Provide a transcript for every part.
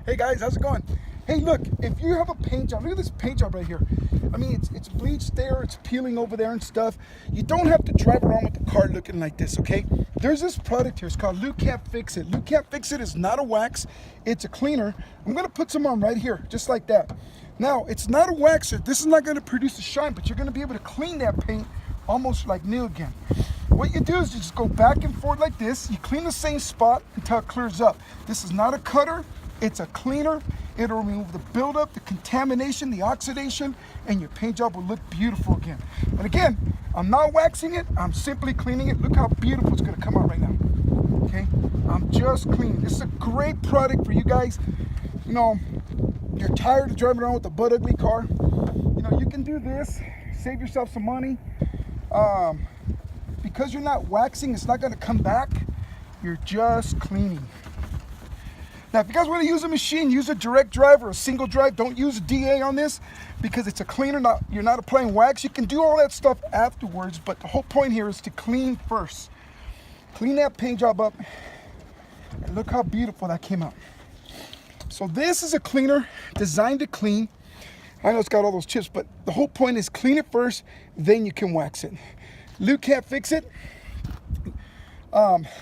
Hey guys, how's it going? Hey, look, if you have a paint job, look at this paint job right here. I mean, it's bleached there, it's peeling over there and stuff. You don't have to drive around with the car looking like this, okay? There's this product here, it's called Lukat Fix It. Lukat Fix It is not a wax, it's a cleaner. I'm gonna put some on right here, just like that. Now, it's not a waxer, this is not gonna produce a shine, but you're gonna be able to clean that paint almost like new again. What you do is you just go back and forth like this. You clean the same spot until it clears up. This is not a cutter, it's a cleaner. It'll remove the buildup, the contamination, the oxidation, and your paint job will look beautiful again. And again, I'm not waxing it, I'm simply cleaning it. Look how beautiful it's gonna come out right now, okay? I'm just cleaning. This is a great product for you guys. You know, you're tired of driving around with a butt ugly car. You know, you can do this, save yourself some money. Because you're not waxing, it's not gonna come back. You're just cleaning. Now, if you guys want to use a machine, use a direct drive or a single drive. Don't use a DA on this because it's a cleaner. You're not applying wax. You can do all that stuff afterwards, but the whole point here is to clean first. Clean that paint job up, and look how beautiful that came out. So this is a cleaner designed to clean. I know it's got all those chips, but the whole point is clean it first, then you can wax it. Lukat Fix It.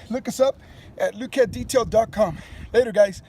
Look us up at lukatdetail.com. Later, guys.